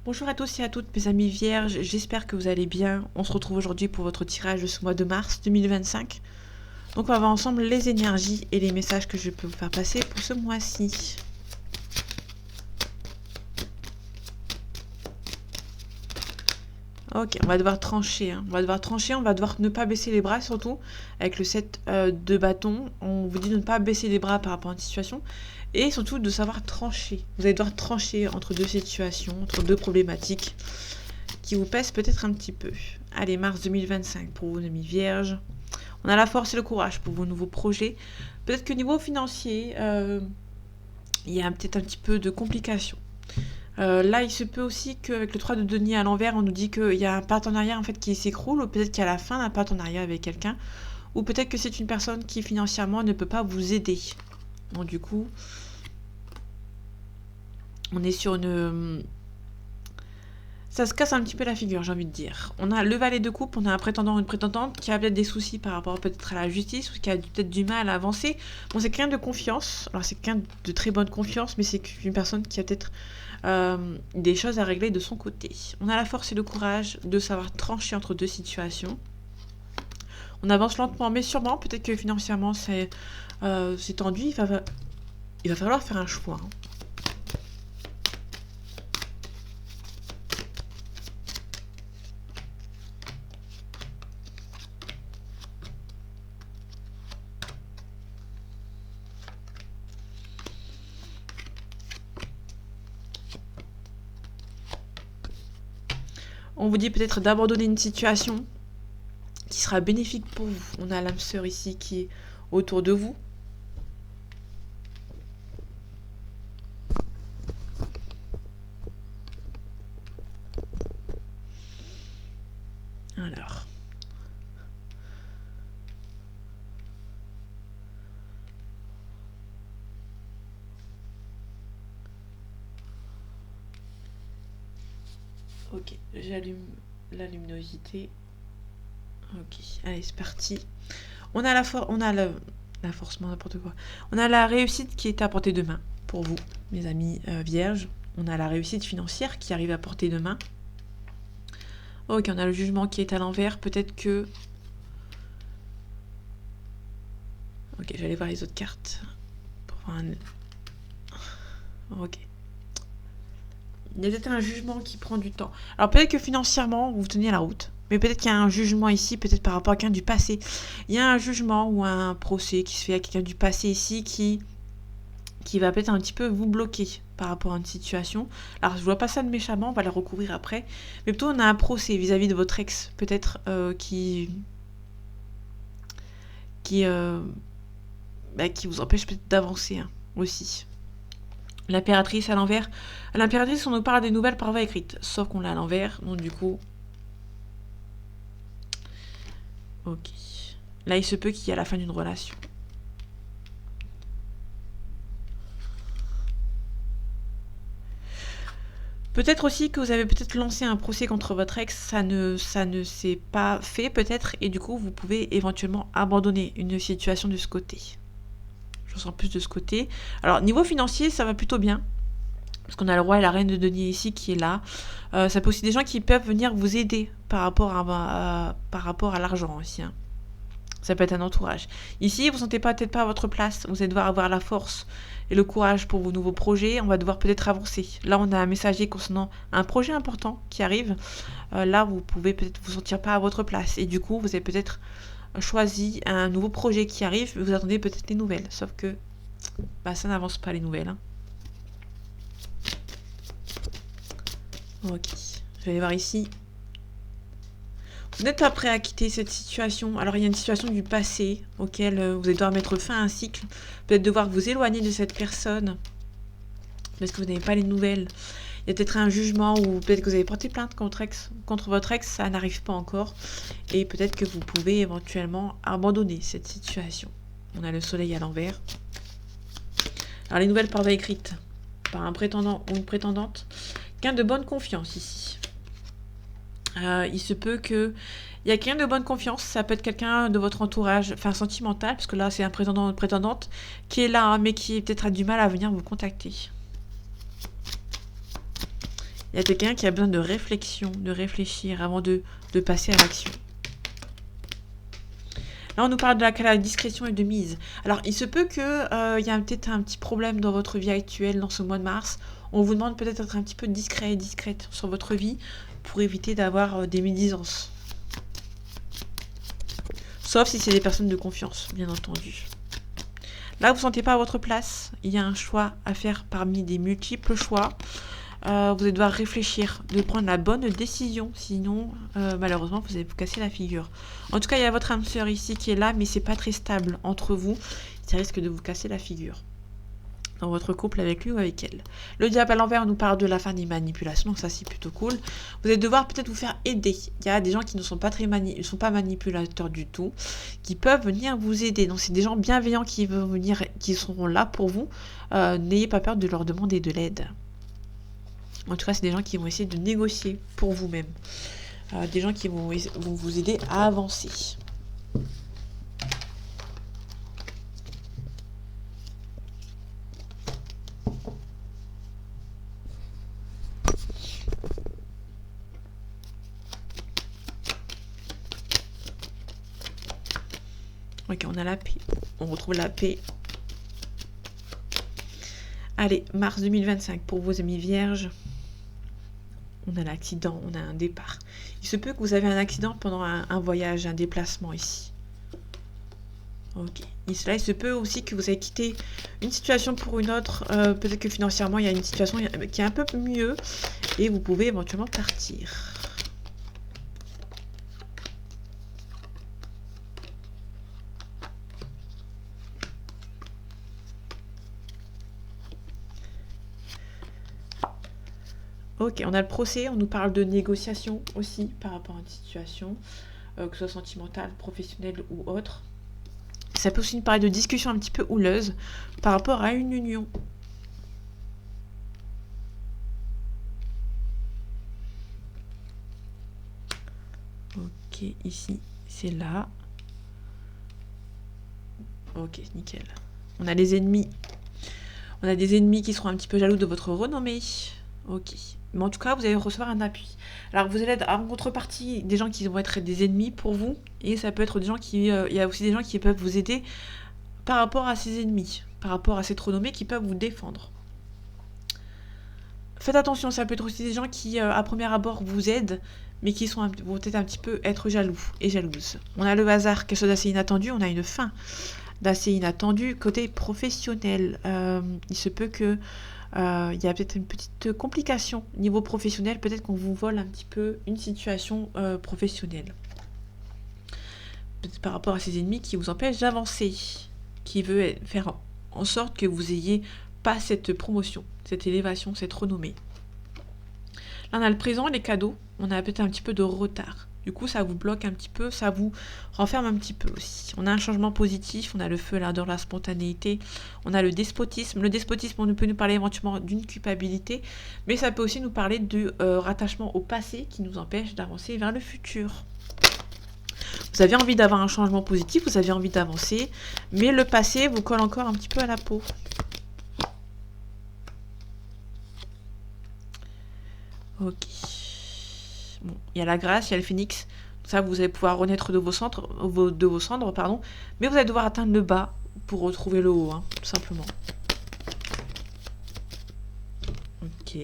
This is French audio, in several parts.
Bonjour à tous et à toutes mes amis vierges, j'espère que vous allez bien. On se retrouve aujourd'hui pour votre tirage de ce mois de mars 2025. Donc on va voir ensemble les énergies et les messages que je peux vous faire passer pour ce mois-ci. Ok, on va devoir trancher. On va devoir trancher, on va devoir ne pas baisser les bras surtout. Avec le 7 de bâton, on vous dit de ne pas baisser les bras par rapport à une situation. Et surtout de savoir trancher. Vous allez devoir trancher entre deux situations, entre deux problématiques qui vous pèsent peut-être un petit peu. Allez, mars 2025 pour vos amis vierges. On a la force et le courage pour vos nouveaux projets. Peut-être que niveau financier, il y a peut-être un petit peu de complications. Là, il se peut aussi qu'avec le 3 de denier à l'envers, on nous dit qu'il y a un partenariat en fait qui s'écroule, ou peut-être qu'il y a la fin d'un partenariat avec quelqu'un, ou peut-être que c'est une personne qui financièrement ne peut pas vous aider. Donc du coup, on est sur une... Ça se casse un petit peu la figure, j'ai envie de dire. On a le valet de coupe, on a un prétendant ou une prétendante qui a peut-être des soucis par rapport peut-être à la justice, ou qui a peut-être du mal à avancer. Bon, c'est quelqu'un de confiance, alors c'est quelqu'un de très bonne confiance, mais c'est une personne qui a peut-être des choses à régler de son côté. On a la force et le courage de savoir trancher entre deux situations. On avance lentement mais sûrement, peut-être que financièrement c'est tendu, il va falloir faire un choix. On vous dit peut-être d'abandonner une situation qui sera bénéfique pour vous. On a l'âme sœur ici qui est autour de vous. Alors. Ok, j'allume la luminosité. Ok, allez, c'est parti. On a la force, n'importe quoi. On a la réussite qui est à portée de main pour vous, mes amis vierges. On a la réussite financière qui arrive à portée de main. Ok, on a le jugement qui est à l'envers. Peut-être que... Ok, j'allais voir les autres cartes. Pour voir un... Ok. Il y a peut-être un jugement qui prend du temps. Alors peut-être que financièrement, vous tenez la route. Mais peut-être qu'il y a un jugement ici, peut-être par rapport à quelqu'un du passé. Il y a un jugement ou un procès qui se fait à quelqu'un du passé ici qui va peut-être un petit peu vous bloquer par rapport à une situation. Alors je vois pas ça de méchamment, on va le recouvrir après. Mais plutôt on a un procès vis-à-vis de votre ex, peut-être qui vous empêche peut-être d'avancer aussi. L'impératrice à l'envers. L'impératrice, on nous parle des nouvelles par voie écrite, sauf qu'on l'a à l'envers, donc du coup... Ok. Là, il se peut qu'il y ait la fin d'une relation. Peut-être aussi que vous avez peut-être lancé un procès contre votre ex, ça ne s'est pas fait peut-être, et du coup, vous pouvez éventuellement abandonner une situation de ce côté. Je ressens plus de ce côté. Alors, niveau financier, ça va plutôt bien. Parce qu'on a le roi et la reine de denier ici qui est là. Ça peut aussi des gens qui peuvent venir vous aider par rapport à l'argent aussi. Ça peut être un entourage. Ici, vous ne sentez peut-être pas à votre place. Vous allez devoir avoir la force et le courage pour vos nouveaux projets. On va devoir peut-être avancer. Là, on a un messager concernant un projet important qui arrive. Là, vous pouvez peut-être vous sentir pas à votre place. Et du coup, vous avez peut-être choisi un nouveau projet qui arrive. Vous attendez peut-être les nouvelles. Sauf que ça n'avance pas les nouvelles. Ok, je vais aller voir ici. Vous n'êtes pas prêt à quitter cette situation. Alors il y a une situation du passé auquel vous allez devoir mettre fin à un cycle. Peut-être devoir vous éloigner de cette personne parce que vous n'avez pas les nouvelles. Il y a peut-être un jugement ou peut-être que vous avez porté plainte contre votre ex, ça n'arrive pas encore. Et peut-être que vous pouvez éventuellement abandonner cette situation. On a le soleil à l'envers. Alors les nouvelles par voie écrite par un prétendant ou une prétendante. Quelqu'un de bonne confiance ici. Il se peut que il y a quelqu'un de bonne confiance, ça peut être quelqu'un de votre entourage, enfin sentimental, parce que là c'est un prétendant ou une prétendante qui est là, mais qui peut-être a du mal à venir vous contacter. Il y a quelqu'un qui a besoin de réflexion, de réfléchir avant de passer à l'action. Là, on nous parle de la discrétion et de mise. Alors, il se peut qu'il y a peut-être un petit problème dans votre vie actuelle, dans ce mois de mars. On vous demande peut-être d'être un petit peu discret et discrète sur votre vie pour éviter d'avoir des médisances. Sauf si c'est des personnes de confiance, bien entendu. Là, vous ne vous sentez pas à votre place. Il y a un choix à faire parmi des multiples choix. Vous allez devoir réfléchir, de prendre la bonne décision. Sinon, malheureusement, vous allez vous casser la figure. En tout cas, il y a votre âme sœur ici qui est là, mais c'est pas très stable entre vous. Ça risque de vous casser la figure dans votre couple avec lui ou avec elle. Le diable à l'envers nous parle de la fin des manipulations, donc ça c'est plutôt cool. Vous allez devoir peut-être vous faire aider. Il y a des gens qui ne sont pas sont pas manipulateurs du tout, qui peuvent venir vous aider. Donc c'est des gens bienveillants qui vont venir, qui seront là pour vous. N'ayez pas peur de leur demander de l'aide. En tout cas, c'est des gens qui vont essayer de négocier pour vous-même. Des gens qui vont vous aider à avancer. Ok, on a la paix. On retrouve la paix. Allez, mars 2025 pour vos amis vierges. On a l'accident, on a un départ. Il se peut que vous avez un accident pendant un voyage, un déplacement ici. Ok. Et cela, il se peut aussi que vous ayez quitté une situation pour une autre. Peut-être que financièrement, il y a une situation qui est un peu mieux. Et vous pouvez éventuellement partir. Ok, on a le procès, on nous parle de négociation aussi par rapport à une situation, que ce soit sentimentale, professionnelle ou autre. Ça peut aussi nous parler de discussion un petit peu houleuse par rapport à une union. Ok, ici, c'est là. Ok, nickel. On a les ennemis. On a des ennemis qui seront un petit peu jaloux de votre renommée. Ok. Mais en tout cas, vous allez recevoir un appui. Alors, vous allez être en contrepartie des gens qui vont être des ennemis pour vous. Et ça peut être des gens qui... il y a aussi des gens qui peuvent vous aider par rapport à ces ennemis. Par rapport à cette renommée qui peuvent vous défendre. Faites attention, ça peut être aussi des gens qui, à premier abord, vous aident, mais qui vont peut-être un petit peu être jaloux et jalouses. On a le hasard, quelque chose d'assez inattendu. On a une fin d'assez inattendu. Côté professionnel, il se peut que... il y a peut-être une petite complication niveau professionnel, peut-être qu'on vous vole un petit peu une situation professionnelle. Peut-être par rapport à ces ennemis qui vous empêchent d'avancer, qui veut faire en sorte que vous ayez pas cette promotion, cette élévation, cette renommée. Là on a le présent, les cadeaux, on a peut-être un petit peu de retard. Du coup, ça vous bloque un petit peu, ça vous renferme un petit peu aussi. On a un changement positif, on a le feu, l'ardeur, la spontanéité, on a le despotisme. Le despotisme, on peut nous parler éventuellement d'une culpabilité, mais ça peut aussi nous parler du rattachement au passé qui nous empêche d'avancer vers le futur. Vous avez envie d'avoir un changement positif, vous avez envie d'avancer, mais le passé vous colle encore un petit peu à la peau. Ok. Bon, il y a la grâce, il y a le phénix. Ça, vous allez pouvoir renaître de vos cendres, pardon. Mais vous allez devoir atteindre le bas pour retrouver le haut, hein, tout simplement. Ok.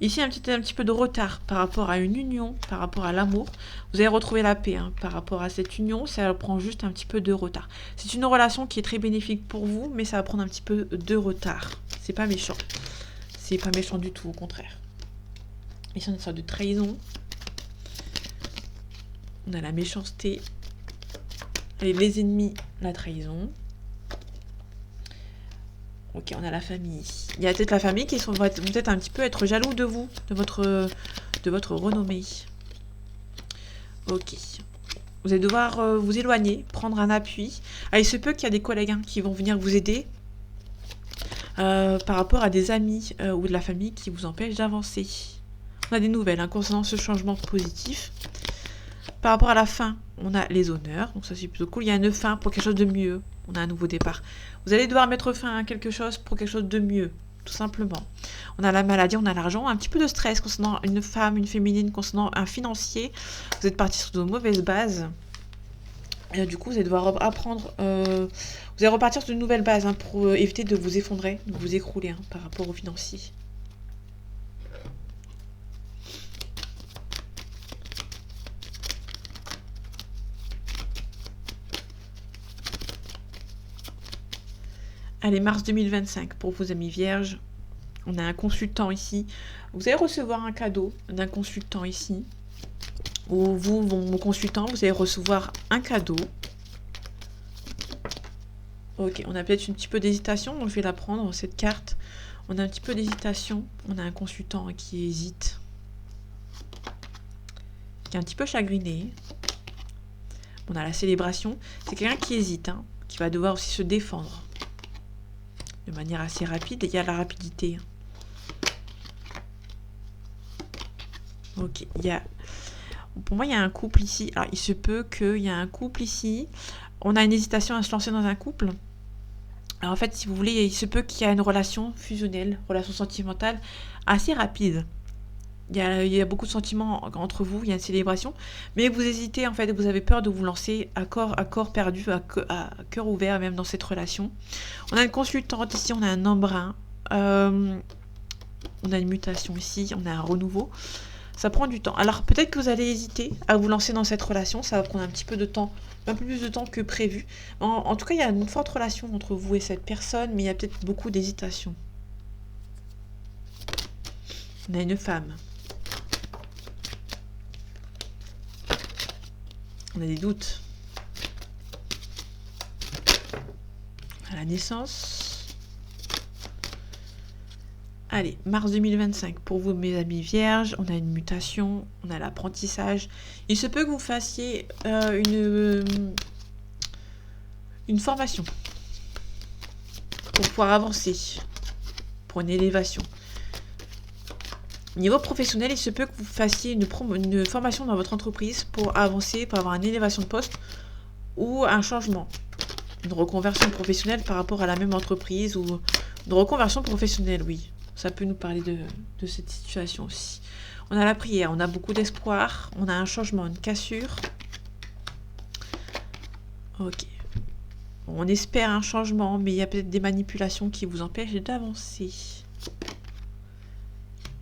Ici, un petit peu de retard par rapport à une union, par rapport à l'amour. Vous allez retrouver la paix, hein, par rapport à cette union. Ça prend juste un petit peu de retard. C'est une relation qui est très bénéfique pour vous, mais ça va prendre un petit peu de retard. C'est pas méchant. C'est pas méchant du tout, au contraire. Ici, on a une sorte de trahison. On a la méchanceté. Et les ennemis, la trahison. Ok, on a la famille. Il y a peut-être la famille qui vont peut-être un petit peu être jaloux de vous, de votre renommée. Ok. Vous allez devoir vous éloigner, prendre un appui. Ah, il se peut qu'il y a des collègues qui vont venir vous aider par rapport à des amis ou de la famille qui vous empêchent d'avancer. On a des nouvelles concernant ce changement positif. Par rapport à la fin, on a les honneurs. Donc ça, c'est plutôt cool. Il y a une fin pour quelque chose de mieux. On a un nouveau départ. Vous allez devoir mettre fin à quelque chose pour quelque chose de mieux. tout simplement. On a la maladie, on a l'argent, un petit peu de stress concernant une femme, une féminine, concernant un financier. Vous êtes parti sur de mauvaises bases. Et du coup, vous allez devoir apprendre, vous allez repartir sur de nouvelles bases, hein, pour éviter de vous effondrer, de vous écrouler, hein, par rapport aux financiers. Allez, mars 2025 pour vos amis vierges. On a un consultant ici. Vous allez recevoir un cadeau d'un consultant ici. Ou vous, mon consultant, vous allez recevoir un cadeau. Ok, on a peut-être un petit peu d'hésitation, donc je vais la prendre, cette carte. On a un petit peu d'hésitation. On a un consultant qui hésite. Qui est un petit peu chagriné. On a la célébration. C'est quelqu'un qui hésite, hein, qui va devoir aussi se défendre. De manière assez rapide. Et il y a la rapidité. Ok, il y a... Pour moi, il y a un couple ici. Alors, il se peut qu'il y a un couple ici. On a une hésitation à se lancer dans un couple. Alors, en fait, si vous voulez, il se peut qu'il y ait une relation fusionnelle, relation sentimentale assez rapide. Il y a beaucoup de sentiments entre vous, il y a une célébration. Mais vous hésitez, en fait, vous avez peur de vous lancer à corps perdu, à cœur ouvert, même dans cette relation. On a une consultante ici, on a un embrun. On a une mutation ici, on a un renouveau. Ça prend du temps. Alors peut-être que vous allez hésiter à vous lancer dans cette relation. Ça va prendre un petit peu de temps, un peu plus de temps que prévu. En tout cas, il y a une forte relation entre vous et cette personne, mais il y a peut-être beaucoup d'hésitation. On a une femme. On a des doutes. À la naissance. Allez, mars 2025, pour vous mes amis vierges, on a une mutation, on a l'apprentissage. Il se peut que vous fassiez une formation pour pouvoir avancer, pour une élévation. Niveau professionnel, il se peut que vous fassiez une formation dans votre entreprise pour avancer, pour avoir une élévation de poste ou un changement. Une reconversion professionnelle par rapport à la même entreprise ou une reconversion professionnelle, oui. Ça peut nous parler de cette situation aussi. On a la prière, on a beaucoup d'espoir, on a un changement, une cassure. Ok. On espère un changement, mais il y a peut-être des manipulations qui vous empêchent d'avancer.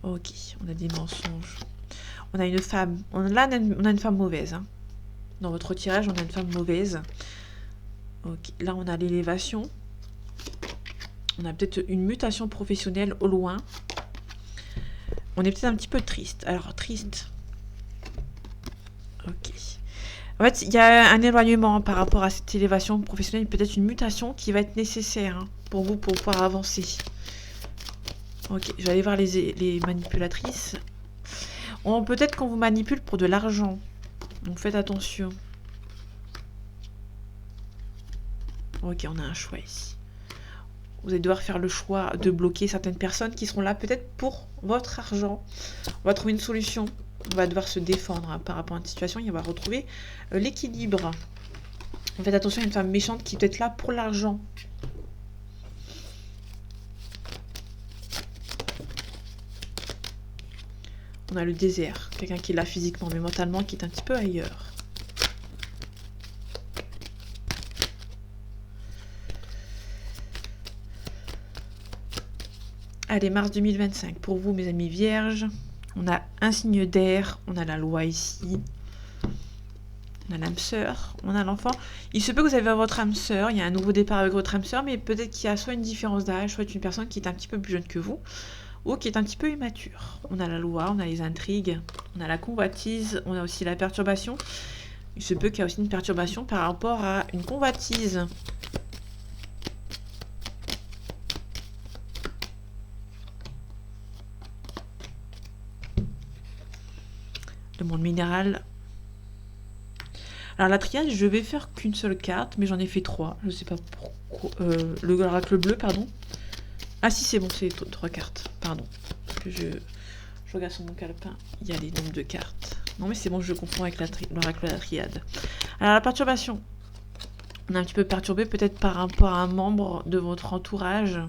Ok, on a des mensonges. On a une femme. Là, on a une femme mauvaise. Hein. Dans votre tirage, on a une femme mauvaise. Ok, là, on a l'élévation. On a peut-être une mutation professionnelle au loin. On est peut-être un petit peu triste. Alors, triste. Ok. En fait, il y a un éloignement par rapport à cette élévation professionnelle. Peut-être une mutation qui va être nécessaire, hein, pour vous, pour pouvoir avancer. Ok, je vais aller voir les manipulatrices. Peut-être qu'on vous manipule pour de l'argent. Donc, faites attention. Ok, on a un choix ici. Vous allez devoir faire le choix de bloquer certaines personnes qui seront là peut-être pour votre argent. On va trouver une solution. On va devoir se défendre, hein, par rapport à une situation et on va retrouver l'équilibre. Faites attention à une femme méchante qui est peut-être là pour l'argent. On a le désert. Quelqu'un qui est là physiquement mais mentalement qui est un petit peu ailleurs. Allez, mars 2025, pour vous, mes amis vierges, on a un signe d'air, on a la loi ici, on a l'âme sœur, on a l'enfant. Il se peut que vous avez votre âme sœur, il y a un nouveau départ avec votre âme sœur, mais peut-être qu'il y a soit une différence d'âge, soit une personne qui est un petit peu plus jeune que vous, ou qui est un petit peu immature. On a la loi, on a les intrigues, on a la convoitise, on a aussi la perturbation. Il se peut qu'il y ait aussi une perturbation par rapport à une convoitise. Le monde minéral. Alors la triade, je vais faire qu'une seule carte, mais j'en ai fait 3. Je sais pas pourquoi. L'oracle bleu, pardon. Ah si, c'est bon, c'est 3 cartes. Pardon. Je regarde sur mon calepin. Il y a les nombres de cartes. Non mais c'est bon, je confonds avec l'oracle de la triade. Alors la perturbation. On est un petit peu perturbé peut-être par rapport à un membre de votre entourage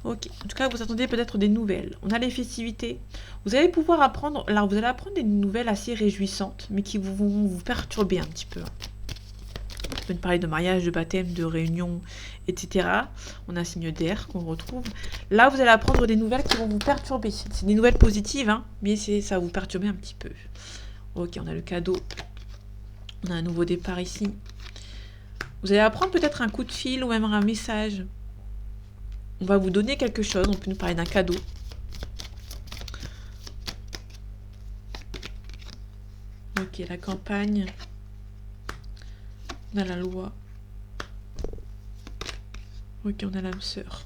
Ok, en tout cas, vous attendez peut-être des nouvelles. On a les festivités. Vous allez pouvoir apprendre, là, vous allez apprendre des nouvelles assez réjouissantes, mais qui vont vous perturber un petit peu. On peut parler de mariage, de baptême, de réunion, etc. On a un signe d'air qu'on retrouve. Là, vous allez apprendre des nouvelles qui vont vous perturber. C'est des nouvelles positives, hein, mais ça va vous perturber un petit peu. Ok, on a le cadeau. On a un nouveau départ ici. Vous allez apprendre peut-être un coup de fil ou même un message. On va vous donner quelque chose. On peut nous parler d'un cadeau. Ok, la campagne. On a la loi. Ok, on a l'âme sœur.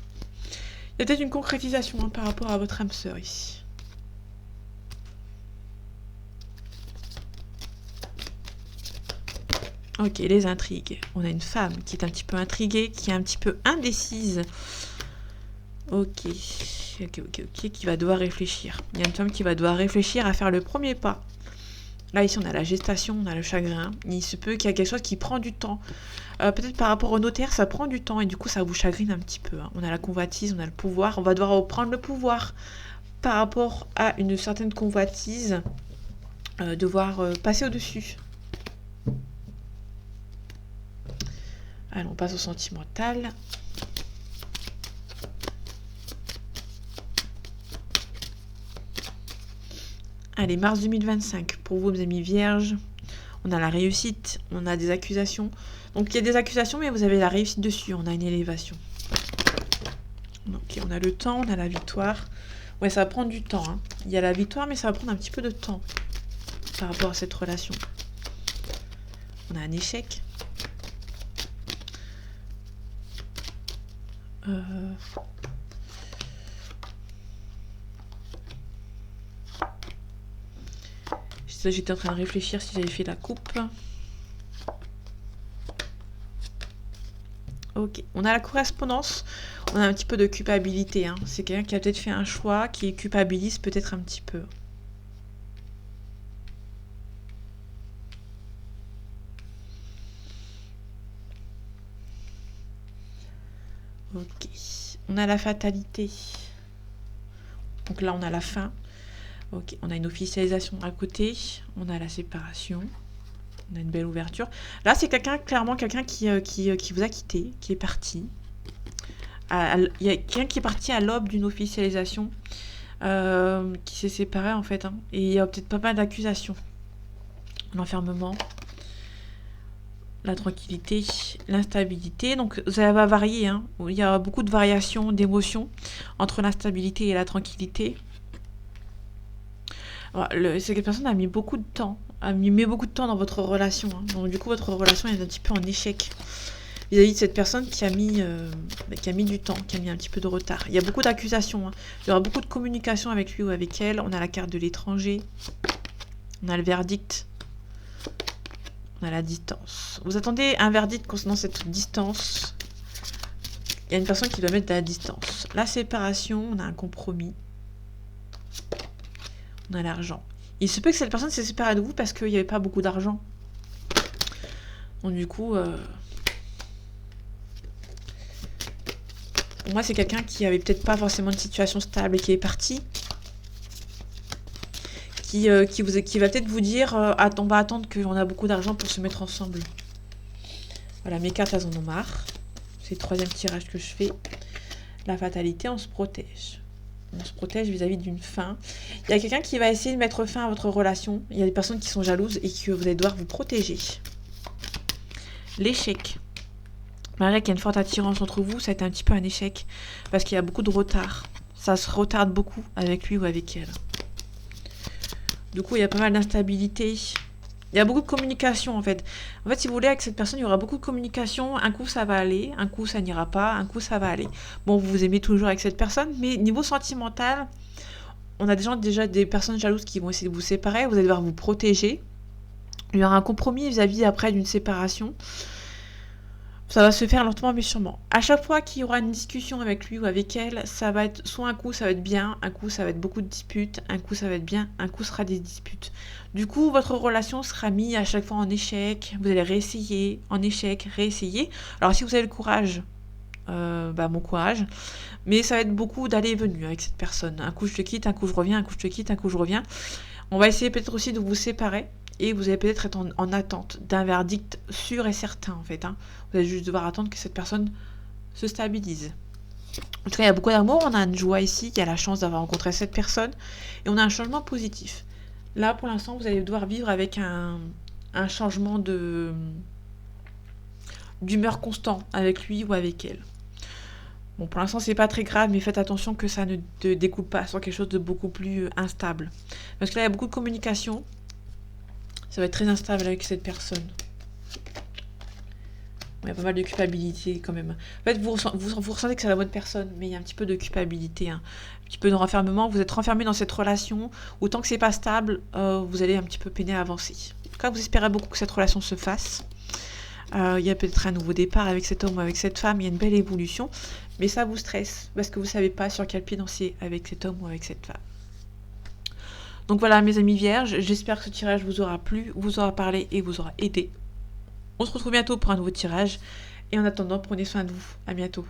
Il y a peut-être une concrétisation hein, par rapport à votre âme sœur ici. Ok, les intrigues. On a une femme qui est un petit peu intriguée, qui est un petit peu indécise. Ok, qui va devoir réfléchir. Il y a une femme qui va devoir réfléchir à faire le premier pas. Là, ici, on a la gestation, on a le chagrin. Il se peut qu'il y a quelque chose qui prend du temps. Peut-être par rapport au notaire, ça prend du temps et du coup, ça vous chagrine un petit peu. Hein. On a la convoitise, on a le pouvoir. On va devoir reprendre le pouvoir par rapport à une certaine convoitise. Devoir passer au-dessus. Allons, on passe au sentimental. Allez, mars 2025, pour vous, mes amis vierges, on a la réussite, on a des accusations. Donc, il y a des accusations, mais vous avez la réussite dessus, on a une élévation. Ok, on a le temps, on a la victoire. Ouais, ça va prendre du temps. Hein. Il y a la victoire, mais ça va prendre un petit peu de temps par rapport à cette relation. On a un échec. J'étais en train de réfléchir si j'avais fait la coupe. Ok, on a la correspondance. On a un petit peu de culpabilité. Hein. C'est quelqu'un qui a peut-être fait un choix, qui culpabilise peut-être un petit peu. Ok, on a la fatalité. Donc là, on a la fin. Ok, on a une officialisation à côté. On a la séparation. On a une belle ouverture. Là, c'est clairement quelqu'un qui vous a quitté, qui est parti. Il y a quelqu'un qui est parti à l'aube d'une officialisation, qui s'est séparé en fait. Hein. Et il y a peut-être pas mal d'accusations. L'enfermement. La tranquillité, l'instabilité. Donc ça va varier. Hein. Il y a beaucoup de variations d'émotions entre l'instabilité et la tranquillité. Cette personne a mis beaucoup de temps. A mis beaucoup de temps dans votre relation. Hein. Donc du coup, votre relation est un petit peu en échec. Vis-à-vis de cette personne qui a mis du temps, qui a mis un petit peu de retard. Il y a beaucoup d'accusations. Hein. Il y aura beaucoup de communication avec lui ou avec elle. On a la carte de l'étranger. On a le verdict. On a la distance. Vous attendez un verdict concernant cette distance. Il y a une personne qui doit mettre de la distance. La séparation, on a un compromis. On a l'argent. Il se peut que cette personne s'est séparée de vous parce qu'il n'y avait pas beaucoup d'argent. Donc du coup, pour moi, c'est quelqu'un qui avait peut-être pas forcément de situation stable et qui est parti. Qui va peut-être vous dire on va attendre qu'on a beaucoup d'argent pour se mettre ensemble. Voilà, mes cartes, elles en ont marre. C'est le troisième tirage que je fais. La fatalité, on se protège. On se protège vis-à-vis d'une fin. Il y a quelqu'un qui va essayer de mettre fin à votre relation. Il y a des personnes qui sont jalouses et que vous allez devoir vous protéger. L'échec. Malgré qu'il y a une forte attirance entre vous, ça a été un petit peu un échec. Parce qu'il y a beaucoup de retard. Ça se retarde beaucoup avec lui ou avec elle. Du coup, il y a pas mal d'instabilité. Il y a beaucoup de communication, en fait. En fait, si vous voulez, avec cette personne, il y aura beaucoup de communication. Un coup, ça va aller. Un coup, ça n'ira pas. Un coup, ça va aller. Bon, vous vous aimez toujours avec cette personne. Mais niveau sentimental, on a déjà des personnes jalouses qui vont essayer de vous séparer. Vous allez devoir vous protéger. Il y aura un compromis vis-à-vis après d'une séparation. Ça va se faire lentement mais sûrement. À chaque fois qu'il y aura une discussion avec lui ou avec elle, ça va être soit un coup ça va être bien, un coup ça va être beaucoup de disputes, un coup ça va être bien, un coup sera des disputes. Du coup, votre relation sera mise à chaque fois en échec, vous allez réessayer, en échec, réessayer. Alors si vous avez le courage bon courage. Mais ça va être beaucoup d'aller et venir avec cette personne. Un coup je te quitte, un coup je reviens, un coup je te quitte, un coup je reviens. On va essayer peut-être aussi de vous séparer. Et vous allez peut-être être en attente d'un verdict sûr et certain, en fait. Vous allez juste devoir attendre que cette personne se stabilise. En tout cas, il y a beaucoup d'amour, on a une joie ici, il y a la chance d'avoir rencontré cette personne, et on a un changement positif. Là, pour l'instant, vous allez devoir vivre avec un changement d'humeur constant avec lui ou avec elle. Bon, pour l'instant, c'est pas très grave, mais faites attention que ça ne te découpe pas sur quelque chose de beaucoup plus instable. Parce que là, il y a beaucoup de communication. Ça va être très instable avec cette personne. Il y a pas mal de culpabilité quand même. En fait, vous ressentez que c'est la bonne personne, mais il y a un petit peu de culpabilité, un petit peu de renfermement. Vous êtes renfermé dans cette relation. Autant que c'est pas stable, vous allez un petit peu peiner à avancer. En tout cas, vous espérez beaucoup que cette relation se fasse. Il y a peut-être un nouveau départ avec cet homme ou avec cette femme. Il y a une belle évolution. Mais ça vous stresse parce que vous ne savez pas sur quel pied danser avec cet homme ou avec cette femme. Donc voilà mes amis vierges, j'espère que ce tirage vous aura plu, vous aura parlé et vous aura aidé. On se retrouve bientôt pour un nouveau tirage. Et en attendant, prenez soin de vous. À bientôt.